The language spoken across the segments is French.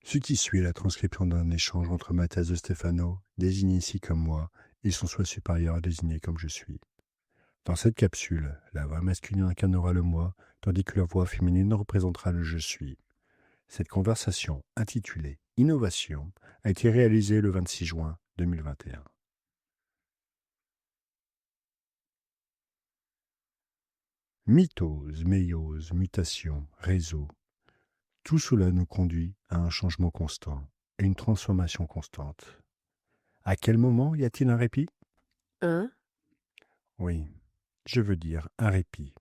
Ce qui suit est la transcription d'un échange entre Mathias de Stefano, désigné ici comme moi, et son soi supérieur désigné comme je suis. Dans cette capsule, la voix masculine incarnera le moi, tandis que la voix féminine représentera le je suis. Cette conversation, intitulée Innovation, a été réalisée le 26 juin 2021. Mitose, méiose, mutation, réseau. Tout cela nous conduit à un changement constant et une transformation constante. À quel moment y a-t-il un répit ? Oui, je veux dire un répit.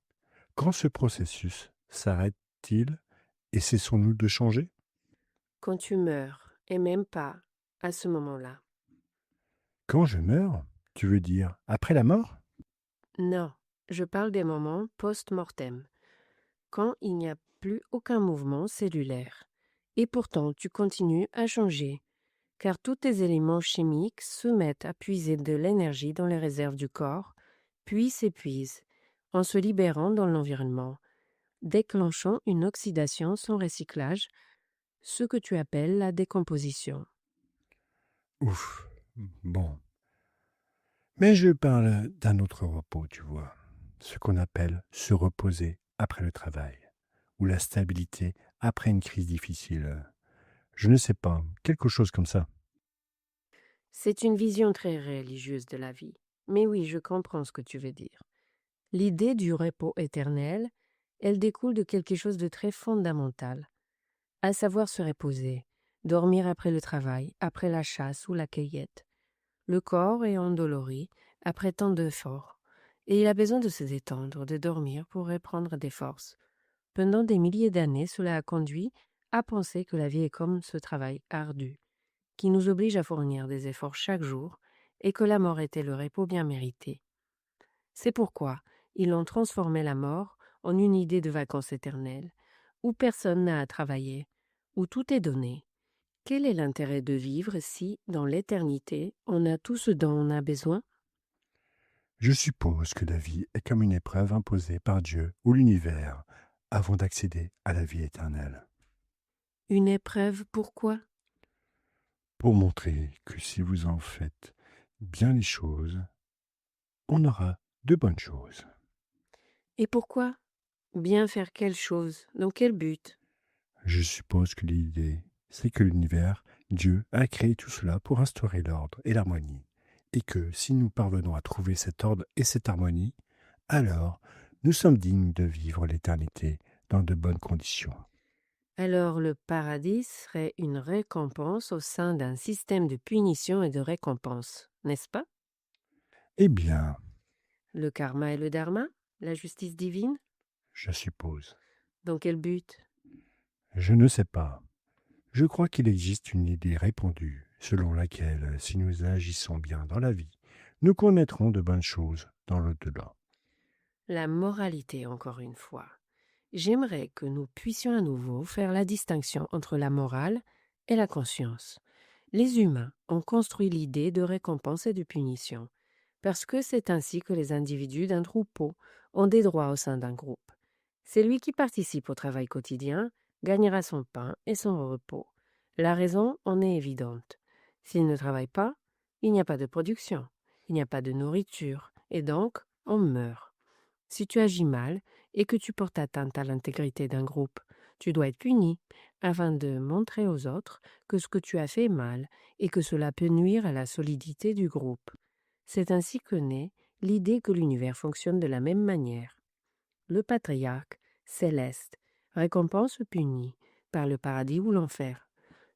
Quand ce processus s'arrête-t-il et cessons-nous de changer ? Quand tu meurs, et même pas à ce moment-là. Quand je meurs, tu veux dire après la mort ? Non, je parle des moments post-mortem, quand il n'y a plus aucun mouvement cellulaire. Et pourtant, tu continues à changer, car tous tes éléments chimiques se mettent à puiser de l'énergie dans les réserves du corps, puis s'épuisent, en se libérant dans l'environnement, déclenchant une oxydation sans recyclage, ce que tu appelles la décomposition. Ouf, bon. Mais je parle d'un autre repos, tu vois. Ce qu'on appelle se reposer après le travail, ou la stabilité après une crise difficile. Je ne sais pas, quelque chose comme ça. C'est une vision très religieuse de la vie. Mais oui, je comprends ce que tu veux dire. L'idée du repos éternel, elle découle de quelque chose de très fondamental, à savoir se reposer, dormir après le travail, après la chasse ou la cueillette. Le corps est endolori après tant d'efforts, et il a besoin de se détendre, de dormir pour reprendre des forces. Pendant des milliers d'années, cela a conduit à penser que la vie est comme ce travail ardu, qui nous oblige à fournir des efforts chaque jour, et que la mort était le repos bien mérité. C'est pourquoi ils ont transformé la mort en une idée de vacances éternelles, où personne n'a à travailler, où tout est donné. Quel est l'intérêt de vivre si, dans l'éternité, on a tout ce dont on a besoin ? Je suppose que la vie est comme une épreuve imposée par Dieu ou l'univers avant d'accéder à la vie éternelle. Une épreuve, pourquoi ? Pour montrer que si vous en faites bien les choses, on aura de bonnes choses. Et pourquoi ? Bien faire quelle chose ? Dans quel but ? Je suppose que l'idée, c'est que l'univers, Dieu, a créé tout cela pour instaurer l'ordre et l'harmonie, et que si nous parvenons à trouver cet ordre et cette harmonie, alors nous sommes dignes de vivre l'éternité dans de bonnes conditions. Alors le paradis serait une récompense au sein d'un système de punition et de récompense, n'est-ce pas ? Eh bien, Le karma et le dharma ? La justice divine ? je suppose. Dans quel but ? Je ne sais pas. Je crois qu'il existe une idée répandue selon laquelle, si nous agissons bien dans la vie, nous connaîtrons de bonnes choses dans l'au-delà. La moralité, encore une fois. J'aimerais que nous puissions à nouveau faire la distinction entre la morale et la conscience. Les humains ont construit l'idée de récompense et de punition, parce que c'est ainsi que les individus d'un troupeau ont des droits au sein d'un groupe. Celui qui participe au travail quotidien gagnera son pain et son repos. La raison en est évidente. S'il ne travaille pas, il n'y a pas de production, il n'y a pas de nourriture, et donc on meurt. Si tu agis mal et que tu portes atteinte à l'intégrité d'un groupe, tu dois être puni afin de montrer aux autres que ce que tu as fait est mal et que cela peut nuire à la solidité du groupe. C'est ainsi que naît l'idée que l'univers fonctionne de la même manière. Le patriarche céleste récompense ou punit par le paradis ou l'enfer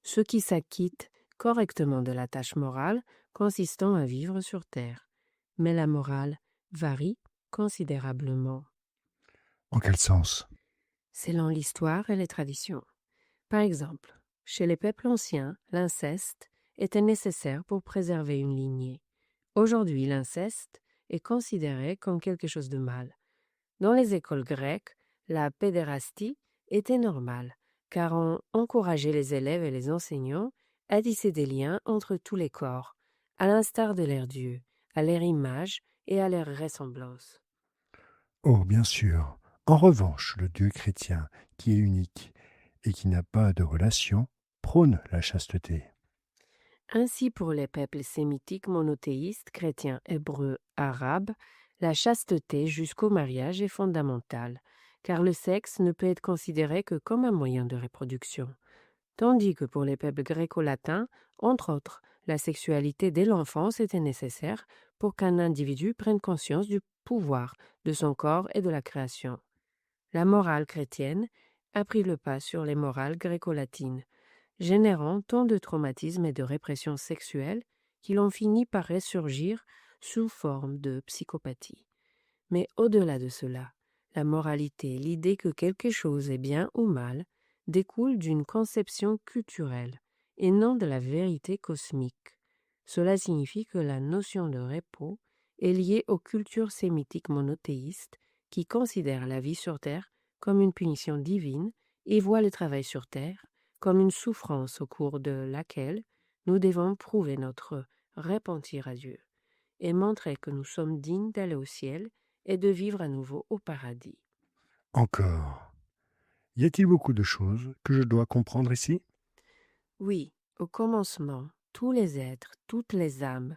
ceux qui s'acquittent correctement de la tâche morale consistant à vivre sur terre. Mais la morale varie considérablement, En quel sens ? selon l'histoire et les traditions. Par exemple, chez les peuples anciens, l'inceste était nécessaire pour préserver une lignée. Aujourd'hui, l'inceste est considéré comme quelque chose de mal. Dans les écoles grecques, la pédérastie était normale, car on encourageait les élèves et les enseignants à tisser des liens entre tous les corps, à l'instar de leurs dieux, à leur image et à leur ressemblance. Oh, bien sûr. En revanche, le Dieu chrétien, qui est unique et qui n'a pas de relation, prône la chasteté. Ainsi, pour les peuples sémitiques monothéistes, chrétiens, hébreux, arabes, la chasteté jusqu'au mariage est fondamentale, car le sexe ne peut être considéré que comme un moyen de reproduction. Tandis que pour les peuples gréco-latins, entre autres, la sexualité dès l'enfance était nécessaire pour qu'un individu prenne conscience du pouvoir de son corps et de la création. La morale chrétienne a pris le pas sur les morales gréco-latines, générant tant de traumatismes et de répression sexuelle qu'il en finit par ressurgir sous forme de psychopathie. Mais au-delà de cela, la moralité, l'idée que quelque chose est bien ou mal, découle d'une conception culturelle et non de la vérité cosmique. Cela signifie que la notion de repos est liée aux cultures sémitiques monothéistes qui considèrent la vie sur Terre comme une punition divine et voient le travail sur Terre comme une souffrance au cours de laquelle nous devons prouver notre repentir à Dieu et montrer que nous sommes dignes d'aller au ciel et de vivre à nouveau au paradis. Encore. Y a-t-il beaucoup de choses que je dois comprendre ici? Oui, au commencement, tous les êtres, toutes les âmes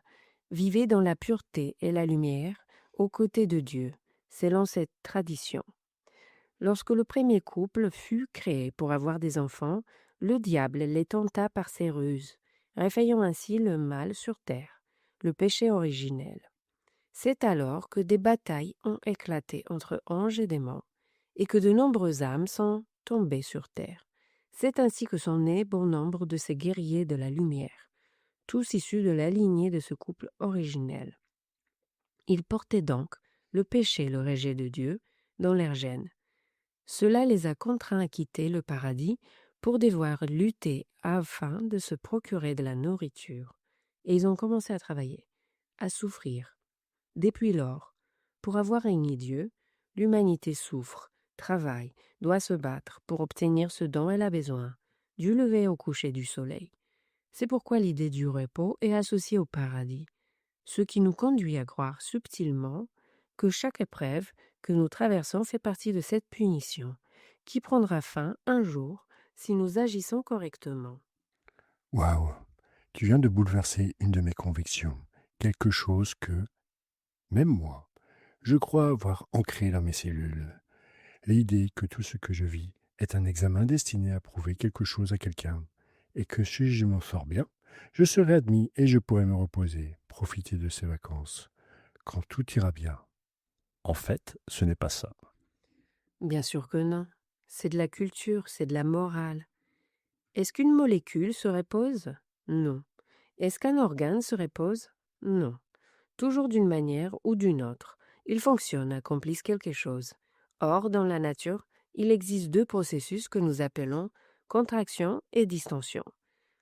vivaient dans la pureté et la lumière aux côtés de Dieu, selon cette tradition. Lorsque le premier couple fut créé pour avoir des enfants, le diable les tenta par ses ruses, réveillant ainsi le mal sur terre, le péché originel. C'est alors que des batailles ont éclaté entre anges et démons, et que de nombreuses âmes sont tombées sur terre. C'est ainsi que sont nés bon nombre de ces guerriers de la lumière, tous issus de la lignée de ce couple originel. Ils portaient donc le péché et le rejet de Dieu dans leurs gènes. Cela les a contraints à quitter le paradis pour devoir lutter afin de se procurer de la nourriture. Et ils ont commencé à travailler, à souffrir. Depuis lors, pour avoir régné Dieu, l'humanité souffre, travaille, doit se battre pour obtenir ce dont elle a besoin, du lever au coucher du soleil. C'est pourquoi l'idée du repos est associée au paradis, ce qui nous conduit à croire subtilement que chaque épreuve que nous traversons fait partie de cette punition, qui prendra fin un jour si nous agissons correctement. Waouh! Tu viens de bouleverser une de mes convictions, quelque chose que, même moi, je crois avoir ancré dans mes cellules. L'idée que tout ce que je vis est un examen destiné à prouver quelque chose à quelqu'un, et que si je m'en sors bien, je serai admis et je pourrai me reposer, profiter de ces vacances, quand tout ira bien. En fait, ce n'est pas ça. Bien sûr que non. C'est de la culture, c'est de la morale. Est-ce qu'une molécule se repose? Non. Est-ce qu'un organe se repose? Non. Toujours d'une manière ou d'une autre, ils fonctionnent, accomplissent quelque chose. Or, dans la nature, il existe deux processus que nous appelons contraction et distension.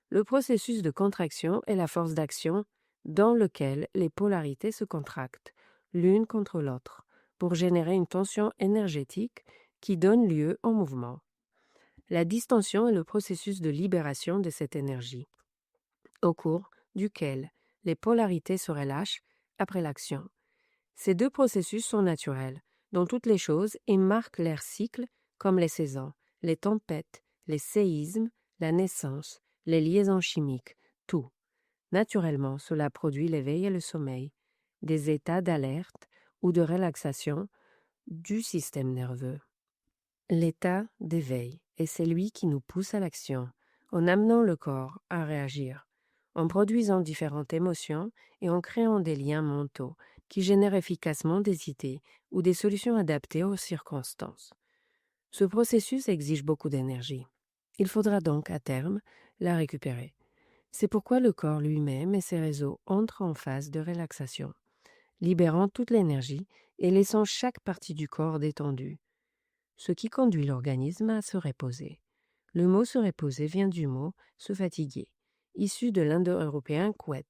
Le processus de contraction est la force d'action dans lequel les polarités se contractent, l'une contre l'autre, pour générer une tension énergétique qui donne lieu au mouvement. La distension est le processus de libération de cette énergie, au cours duquel les polarités se relâchent après l'action. Ces deux processus sont naturels dans toutes les choses et marquent leur cycle comme les saisons, les tempêtes, les séismes, la naissance, les liaisons chimiques, tout. Naturellement, cela produit l'éveil et le sommeil, des états d'alerte ou de relaxation du système nerveux. L'état d'éveil est celui qui nous pousse à l'action, en amenant le corps à réagir, en produisant différentes émotions et en créant des liens mentaux qui génèrent efficacement des idées ou des solutions adaptées aux circonstances. Ce processus exige beaucoup d'énergie. Il faudra donc, à terme, la récupérer. C'est pourquoi le corps lui-même et ses réseaux entrent en phase de relaxation, libérant toute l'énergie et laissant chaque partie du corps détendue, ce qui conduit l'organisme à se reposer. Le mot se reposer vient du mot se fatiguer, issu de l'indo-européen quet,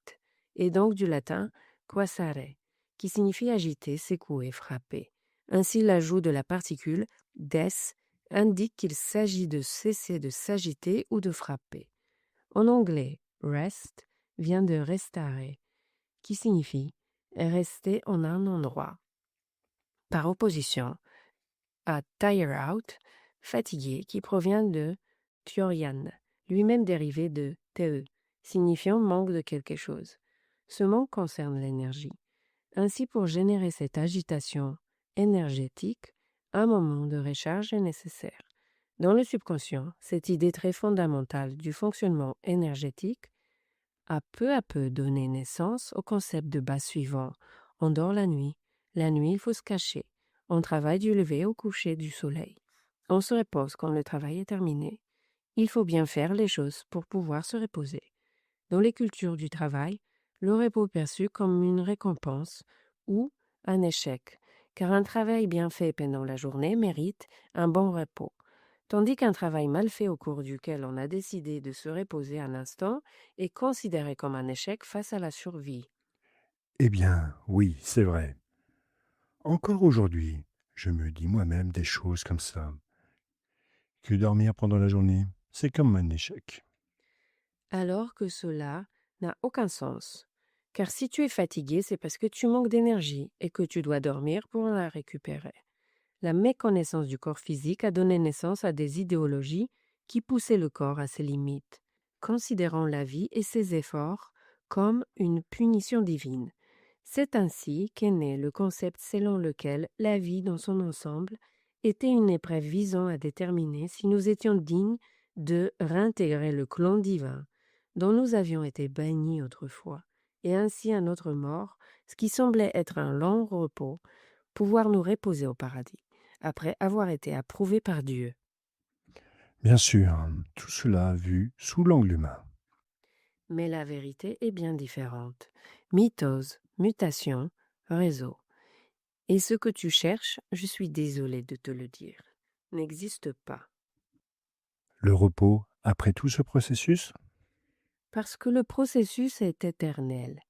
et donc du latin quasare, qui signifie agiter, secouer, frapper. Ainsi, l'ajout de la particule des indique qu'il s'agit de cesser de s'agiter ou de frapper. En anglais, rest vient de restare, qui signifie rester en un endroit. Par opposition à tire out, fatigué, qui provient de thorian, lui-même dérivé de te, signifiant manque de quelque chose. Ce manque concerne l'énergie. Ainsi, pour générer cette agitation énergétique, un moment de recharge est nécessaire. Dans le subconscient, cette idée très fondamentale du fonctionnement énergétique a peu à peu donné naissance au concept de base suivant. On dort la nuit, il faut se cacher. On travaille du lever au coucher du soleil. On se repose quand le travail est terminé. Il faut bien faire les choses pour pouvoir se reposer. Dans les cultures du travail, le repos est perçu comme une récompense ou un échec, car un travail bien fait pendant la journée mérite un bon repos, tandis qu'un travail mal fait au cours duquel on a décidé de se reposer un instant est considéré comme un échec face à la survie. Eh bien, oui, c'est vrai. Encore aujourd'hui, je me dis moi-même des choses comme ça. Que dormir pendant la journée, c'est comme un échec. Alors que cela n'a aucun sens. Car si tu es fatigué, c'est parce que tu manques d'énergie et que tu dois dormir pour la récupérer. La méconnaissance du corps physique a donné naissance à des idéologies qui poussaient le corps à ses limites, considérant la vie et ses efforts comme une punition divine. C'est ainsi qu'est né le concept selon lequel la vie dans son ensemble était une épreuve visant à déterminer si nous étions dignes de réintégrer le clan divin dont nous avions été bannis autrefois, et ainsi à notre mort, ce qui semblait être un long repos, pouvoir nous reposer au paradis, après avoir été approuvés par Dieu. Bien sûr, tout cela vu sous l'angle humain. Mais la vérité est bien différente. Mitose, mutation, réseau. Et ce que tu cherches, je suis désolé de te le dire, n'existe pas. Le repos après tout ce processus? Parce que le processus est éternel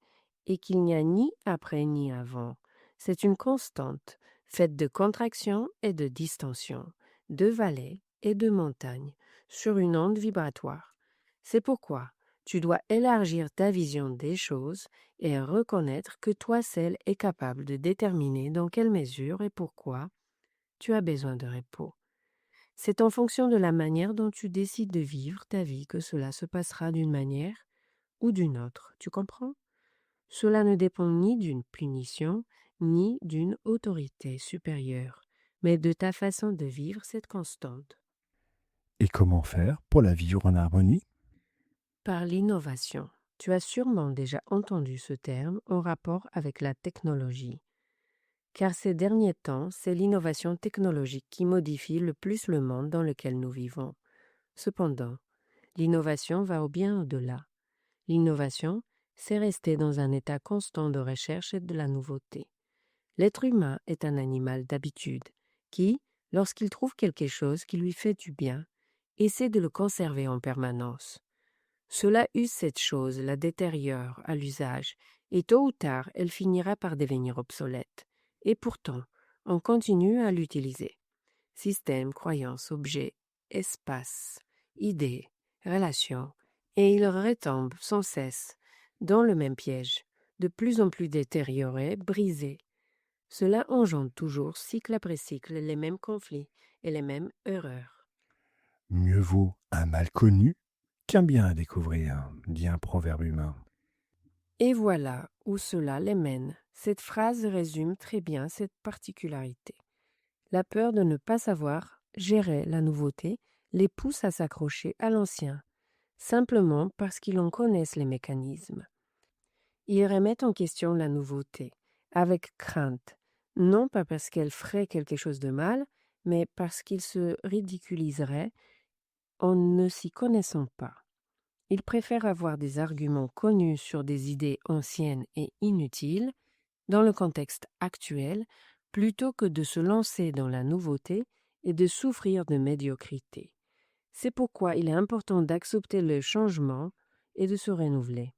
et qu'il n'y a ni après ni avant. C'est une constante, faite de contraction et de distension, de vallées et de montagnes, sur une onde vibratoire. C'est pourquoi tu dois élargir ta vision des choses et reconnaître que toi seul es capable de déterminer dans quelle mesure et pourquoi tu as besoin de repos. C'est en fonction de la manière dont tu décides de vivre ta vie que cela se passera d'une manière ou d'une autre, tu comprends? Cela ne dépend ni d'une punition, ni d'une autorité supérieure, mais de ta façon de vivre cette constante. Et comment faire pour la vivre en harmonie? Par l'innovation. Tu as sûrement déjà entendu ce terme en rapport avec la technologie. Car ces derniers temps, c'est l'innovation technologique qui modifie le plus le monde dans lequel nous vivons. Cependant, l'innovation va au bien au-delà. L'innovation, c'est rester dans un état constant de recherche et de la nouveauté. L'être humain est un animal d'habitude qui, lorsqu'il trouve quelque chose qui lui fait du bien, essaie de le conserver en permanence. Cela use cette chose, la détériore à l'usage, et tôt ou tard elle finira par devenir obsolète. Et pourtant, on continue à l'utiliser. Système, croyances, objets, espace, idées, relations, et il retombe sans cesse dans le même piège, de plus en plus détérioré, brisé. Cela engendre toujours, cycle après cycle, les mêmes conflits et les mêmes erreurs. Mieux vaut un mal connu qu'un bien à découvrir, dit un proverbe humain. Et voilà où cela les mène. Cette phrase résume très bien cette particularité. La peur de ne pas savoir gérer la nouveauté les pousse à s'accrocher à l'ancien, simplement parce qu'ils en connaissent les mécanismes. Ils remettent en question la nouveauté, avec crainte, non pas parce qu'elle ferait quelque chose de mal, mais parce qu'ils se ridiculiseraient en ne s'y connaissant pas. Ils préfèrent avoir des arguments connus sur des idées anciennes et inutiles dans le contexte actuel plutôt que de se lancer dans la nouveauté et de souffrir de médiocrité. C'est pourquoi il est important d'accepter le changement et de se renouveler.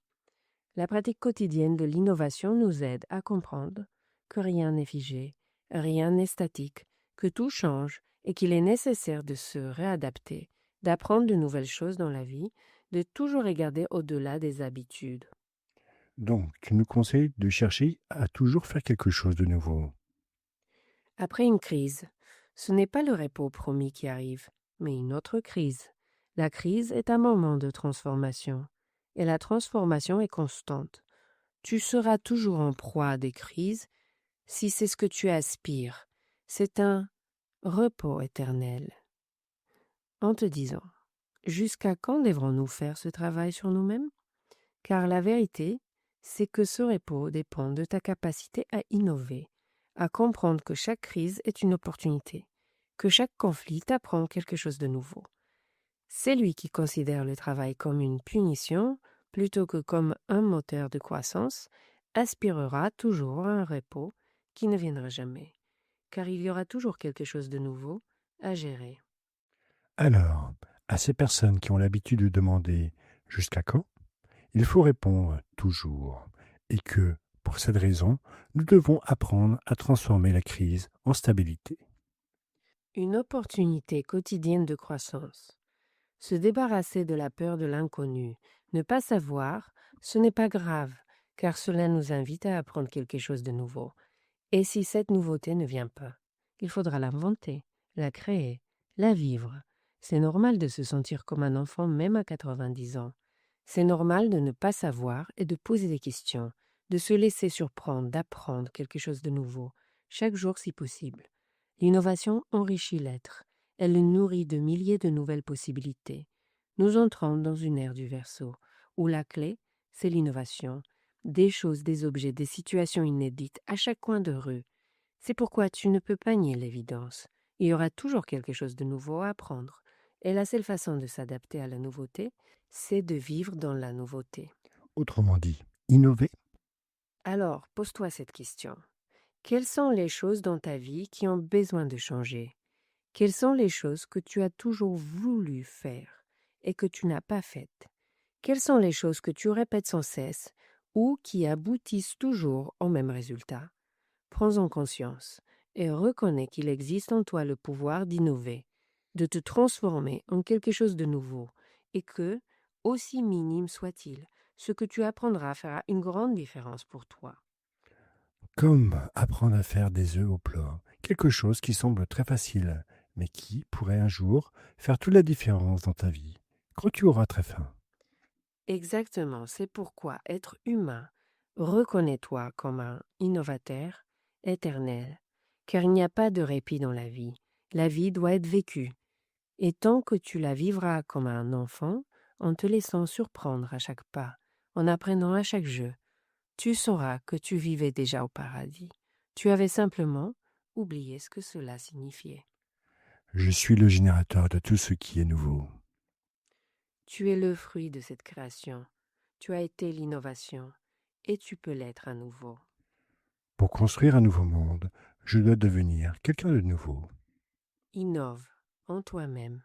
La pratique quotidienne de l'innovation nous aide à comprendre que rien n'est figé, rien n'est statique, que tout change et qu'il est nécessaire de se réadapter, d'apprendre de nouvelles choses dans la vie, de toujours regarder au-delà des habitudes. Donc, tu nous conseilles de chercher à toujours faire quelque chose de nouveau. Après une crise, ce n'est pas le repos promis qui arrive, mais une autre crise. La crise est un moment de transformation, et la transformation est constante. Tu seras toujours en proie à des crises si c'est ce que tu aspires. C'est un repos éternel. En te disant, jusqu'à quand devrons-nous faire ce travail sur nous-mêmes? Car la vérité, c'est que ce repos dépend de ta capacité à innover, à comprendre que chaque crise est une opportunité, que chaque conflit t'apprend quelque chose de nouveau. Celui qui considère le travail comme une punition plutôt que comme un moteur de croissance aspirera toujours à un repos qui ne viendra jamais, car il y aura toujours quelque chose de nouveau à gérer. Alors, à ces personnes qui ont l'habitude de demander jusqu'à quand, il faut répondre toujours. Et que, pour cette raison, nous devons apprendre à transformer la crise en stabilité. Une opportunité quotidienne de croissance. Se débarrasser de la peur de l'inconnu, ne pas savoir, ce n'est pas grave, car cela nous invite à apprendre quelque chose de nouveau. Et si cette nouveauté ne vient pas, il faudra l'inventer, la créer, la vivre. C'est normal de se sentir comme un enfant même à 90 ans. C'est normal de ne pas savoir et de poser des questions, de se laisser surprendre, d'apprendre quelque chose de nouveau, chaque jour si possible. L'innovation enrichit l'être. Elle le nourrit de milliers de nouvelles possibilités. Nous entrons dans une ère du Verseau, où la clé, c'est l'innovation. Des choses, des objets, des situations inédites à chaque coin de rue. C'est pourquoi tu ne peux pas nier l'évidence. Il y aura toujours quelque chose de nouveau à apprendre. Et la seule façon de s'adapter à la nouveauté, c'est de vivre dans la nouveauté. Autrement dit, innover. Alors, pose-toi cette question. Quelles sont les choses dans ta vie qui ont besoin de changer? Quelles sont les choses que tu as toujours voulu faire et que tu n'as pas faites? Quelles sont les choses que tu répètes sans cesse ou qui aboutissent toujours au même résultat? Prends-en conscience et reconnais qu'il existe en toi le pouvoir d'innover, de te transformer en quelque chose de nouveau et que, aussi minime soit-il, ce que tu apprendras fera une grande différence pour toi. Comme apprendre à faire des œufs au plat, quelque chose qui semble très facile, mais qui pourrait un jour faire toute la différence dans ta vie, quand tu auras très faim. Exactement, c'est pourquoi être humain, reconnais-toi comme un innovateur éternel, car il n'y a pas de répit dans la vie. La vie doit être vécue. Et tant que tu la vivras comme un enfant, en te laissant surprendre à chaque pas, en apprenant à chaque jeu, tu sauras que tu vivais déjà au paradis. Tu avais simplement oublié ce que cela signifiait. Je suis le générateur de tout ce qui est nouveau. Tu es le fruit de cette création. Tu as été l'innovation, et tu peux l'être à nouveau. Pour construire un nouveau monde, je dois devenir quelqu'un de nouveau. Innove en toi-même.